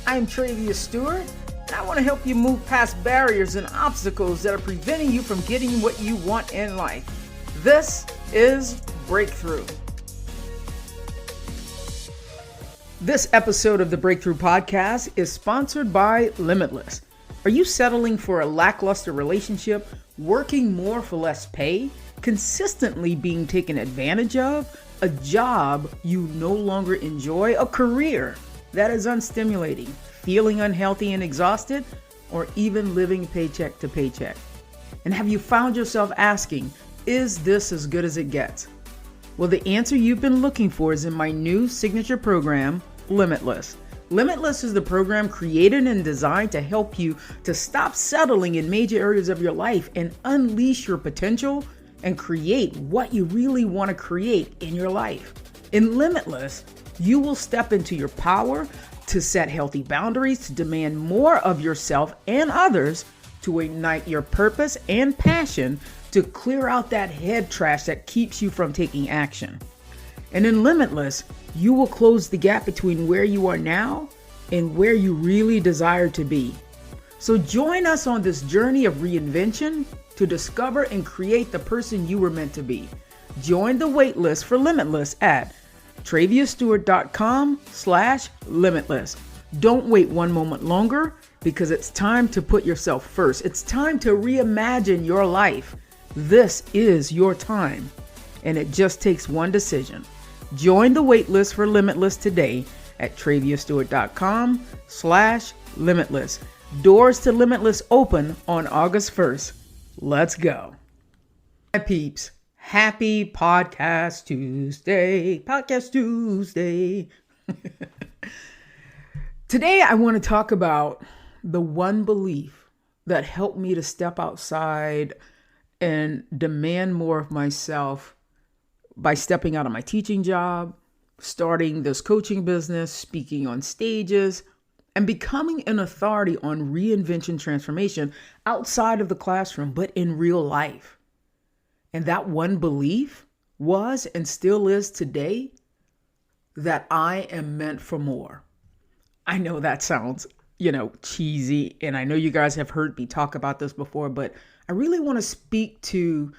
I'm Travia Stewart, and I want to help you move past barriers and obstacles that are preventing you from getting what you want in life. This is Breakthrough. This episode of the Breakthrough Podcast is sponsored by Limitless. Are you settling for a lackluster relationship, working more for less pay, consistently being taken advantage of, a job you no longer enjoy, a career that is unstimulating, feeling unhealthy and exhausted, or even living paycheck to paycheck? And have you found yourself asking, is this as good as it gets? Well, the answer you've been looking for is in my new signature program, Limitless. Limitless is the program created and designed to help you to stop settling in major areas of your life and unleash your potential and create what you really want to create in your life. In Limitless, you will step into your power to set healthy boundaries, to demand more of yourself and others, to ignite your purpose and passion, to clear out that head trash that keeps you from taking action. And in Limitless, you will close the gap between where you are now and where you really desire to be. So join us on this journey of reinvention to discover and create the person you were meant to be. Join the waitlist for Limitless at traviastewart.com/limitless. Don't wait one moment longer, because it's time to put yourself first. It's time to reimagine your life. This is your time, and it just takes one decision. Join the waitlist for Limitless today at traviastewart.com/limitless. Doors to Limitless open on August 1st. Let's go. My peeps, happy Podcast Tuesday. Podcast Tuesday. Today, I want to talk about the one belief that helped me to step outside and demand more of myself by stepping out of my teaching job, starting this coaching business, speaking on stages, and becoming an authority on reinvention transformation outside of the classroom, but in real life. And that one belief was and still is today that I am meant for more. I know that sounds, cheesy, and I know you guys have heard me talk about this before, but I really want to speak to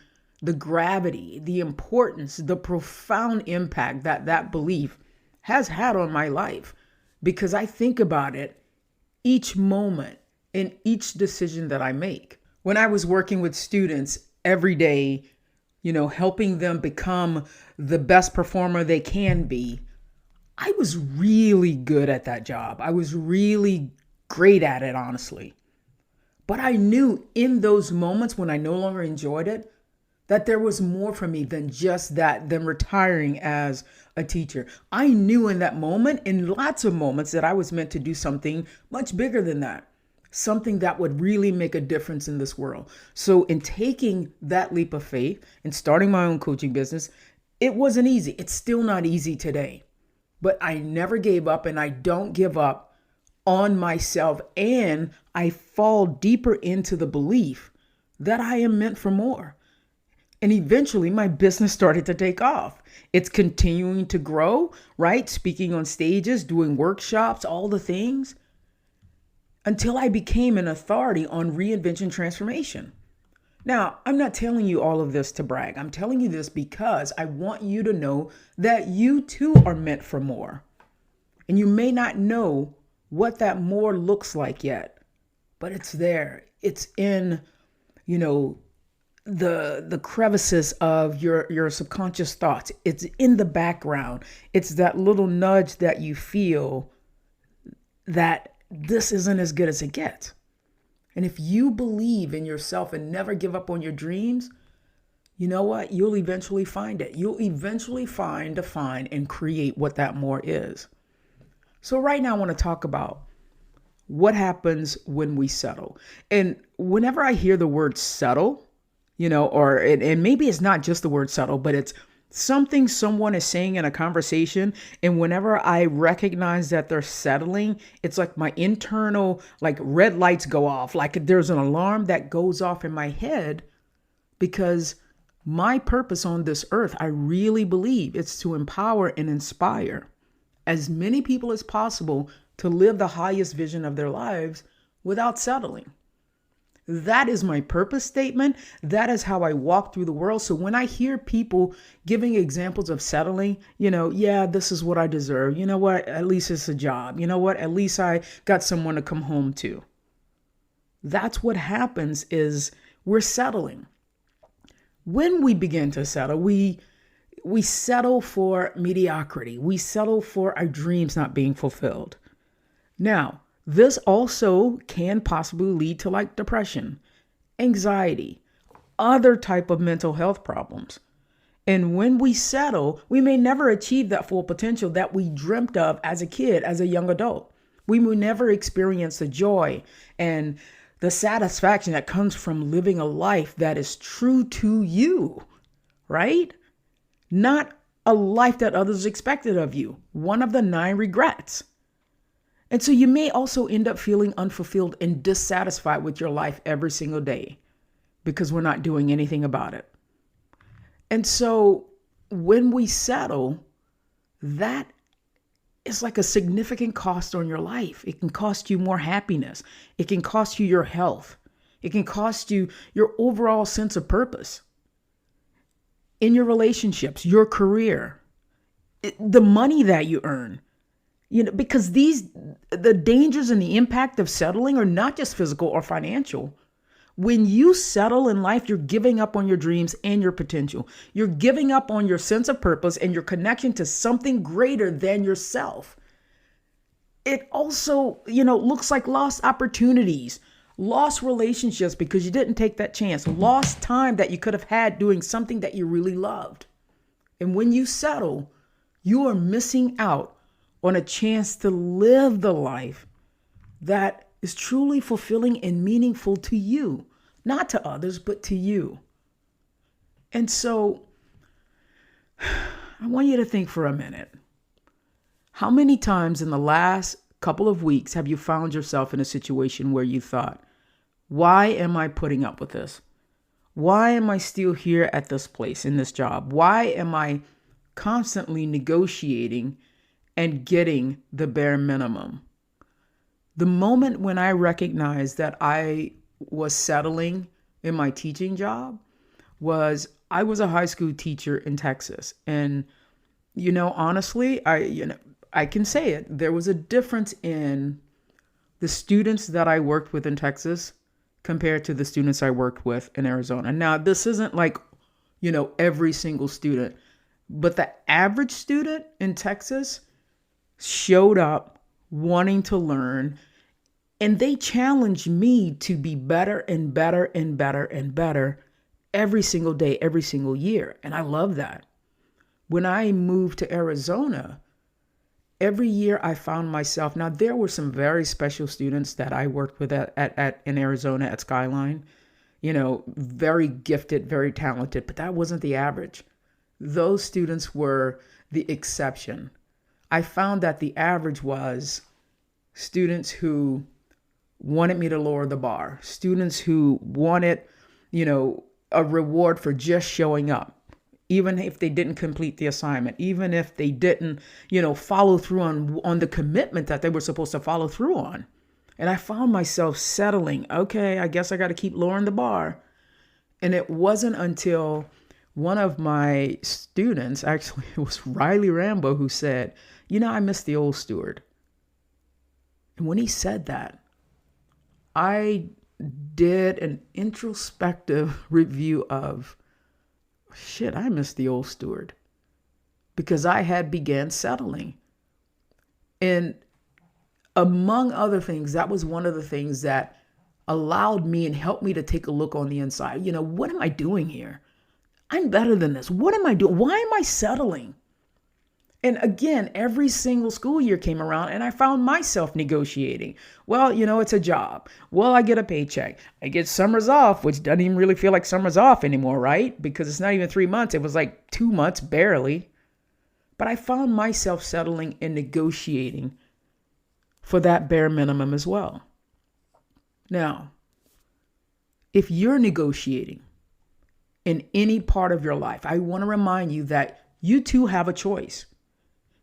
the gravity, the importance, the profound impact that belief has had on my life, because I think about it each moment in each decision that I make. When I was working with students every day, helping them become the best performer they can be, I was really good at that job. I was really great at it, honestly. But I knew in those moments when I no longer enjoyed it, that there was more for me than just that, than retiring as a teacher. I knew in that moment, in lots of moments, that I was meant to do something much bigger than that. Something that would really make a difference in this world. So in taking that leap of faith and starting my own coaching business, it wasn't easy. It's still not easy today. But I never gave up, and I don't give up on myself. And I fall deeper into the belief that I am meant for more. And eventually my business started to take off. It's continuing to grow, right? Speaking on stages, doing workshops, all the things, until I became an authority on reinvention transformation. Now, I'm not telling you all of this to brag. I'm telling you this because I want you to know that you too are meant for more. And you may not know what that more looks like yet, but it's there. It's in, the crevices of your subconscious thoughts. It's in the background. It's that little nudge that you feel that this isn't as good as it gets. And if you believe in yourself and never give up on your dreams, you know what? You'll eventually find it. You'll eventually define and create what that more is. So right now I want to talk about what happens when we settle. And whenever I hear the word settle, and maybe it's not just the word settle, but it's something someone is saying in a conversation. And whenever I recognize that they're settling, it's like my internal, red lights go off. Like there's an alarm that goes off in my head, because my purpose on this earth, I really believe it's to empower and inspire. as many people as possible to live the highest vision of their lives without settling. That is my purpose statement. That is how I walk through the world. So when I hear people giving examples of settling, yeah, this is what I deserve. You know what? At least it's a job. You know what? At least I got someone to come home to. That's what happens is we're settling. When we begin to settle, we settle for mediocrity. We settle for our dreams not being fulfilled. Now, this also can possibly lead to like depression, anxiety, other type of mental health problems. And when we settle, we may never achieve that full potential that we dreamt of as a kid, as a young adult. We will never experience the joy and the satisfaction that comes from living a life that is true to you, right? Not a life that others expected of you. One of the 9 regrets. And so you may also end up feeling unfulfilled and dissatisfied with your life every single day because we're not doing anything about it. And so when we settle, that is like a significant cost on your life. It can cost you more happiness. It can cost you your health. It can cost you your overall sense of purpose in your relationships, your career, the money that you earn. Because the dangers and the impact of settling are not just physical or financial. When you settle in life, you're giving up on your dreams and your potential. You're giving up on your sense of purpose and your connection to something greater than yourself. It also, looks like lost opportunities, lost relationships because you didn't take that chance, lost time that you could have had doing something that you really loved. And when you settle, you are missing out on a chance to live the life that is truly fulfilling and meaningful to you, not to others, but to you. And so I want you to think for a minute. How many times in the last couple of weeks have you found yourself in a situation where you thought, why am I putting up with this? Why am I still here at this place, in this job? Why am I constantly negotiating and getting the bare minimum? The moment when I recognized that I was settling in my teaching job was I was a high school teacher in Texas. And, honestly, I can say it. There was a difference in the students that I worked with in Texas compared to the students I worked with in Arizona. Now, this isn't like, every single student, but the average student in Texas showed up wanting to learn, and they challenged me to be better and better and better and better every single day, every single year. And I love that. When I moved to Arizona, every year I found myself, now there were some very special students that I worked with in Arizona at Skyline, very gifted, very talented, but that wasn't the average. Those students were the exception. I found that the average was students who wanted me to lower the bar, students who wanted, a reward for just showing up, even if they didn't complete the assignment, even if they didn't, follow through on the commitment that they were supposed to follow through on. And I found myself settling. Okay, I guess I got to keep lowering the bar. And it wasn't until one of my students, actually, it was Riley Rambo, who said, I miss the old Stewart. And when he said that, I did an introspective review of, I miss the old Stewart, because I had began settling. And among other things, that was one of the things that allowed me and helped me to take a look on the inside. What am I doing here? I'm better than this. What am I doing? Why am I settling? And again, every single school year came around and I found myself negotiating. Well, it's a job. Well, I get a paycheck. I get summers off, which doesn't even really feel like summers off anymore, right? Because it's not even 3 months. It was like 2 months, barely. But I found myself settling and negotiating for that bare minimum as well. Now, if you're negotiating in any part of your life, I want to remind you that you too have a choice.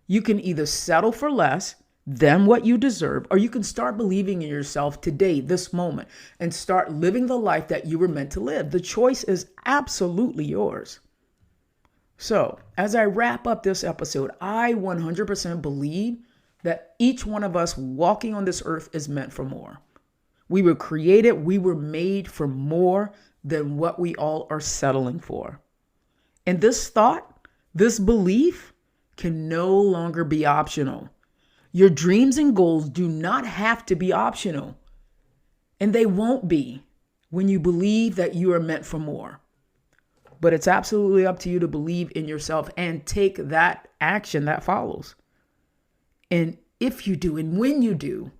You can either settle for less than what you deserve, or you can start believing in yourself today, this moment, and start living the life that you were meant to live. The choice is absolutely yours. So, as I wrap up this episode, I 100% believe that each one of us walking on this earth is meant for more. We were created, we were made for more than what we all are settling for. And this thought, this belief can no longer be optional. Your dreams and goals do not have to be optional. And they won't be when you believe that you are meant for more. But it's absolutely up to you to believe in yourself and take that action that follows. And if you do, and when you do,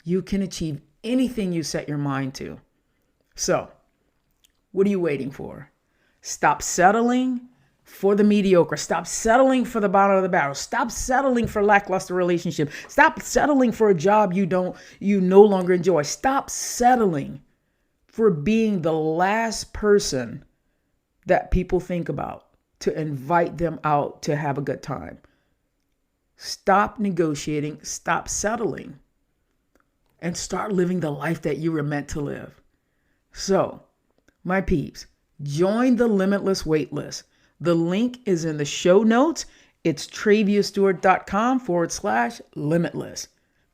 you can achieve anything you set your mind to. So, what are you waiting for? Stop settling for the mediocre. Stop settling for the bottom of the barrel. Stop settling for lackluster relationship. Stop settling for a job you no longer enjoy. Stop settling for being the last person that people think about to invite them out to have a good time. Stop negotiating, stop settling, and start living the life that you were meant to live. So, my peeps, join the Limitless waitlist. The link is in the show notes. It's traviastewart.com/limitless.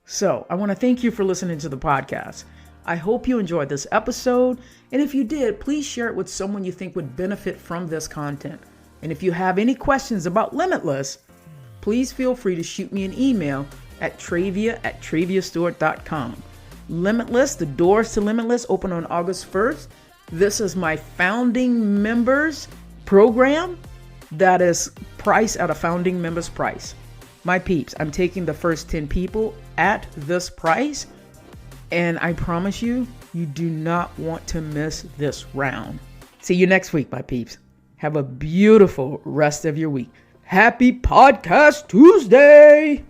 So I want to thank you for listening to the podcast. I hope you enjoyed this episode. And if you did, please share it with someone you think would benefit from this content. And if you have any questions about Limitless, please feel free to shoot me an email at traviastewart.com. Limitless, the doors to Limitless open on August 1st. This is my founding members program that is priced at a founding member's price. My peeps, I'm taking the first 10 people at this price, and I promise you, you do not want to miss this round. See you next week, my peeps. Have a beautiful rest of your week. Happy Podcast Tuesday!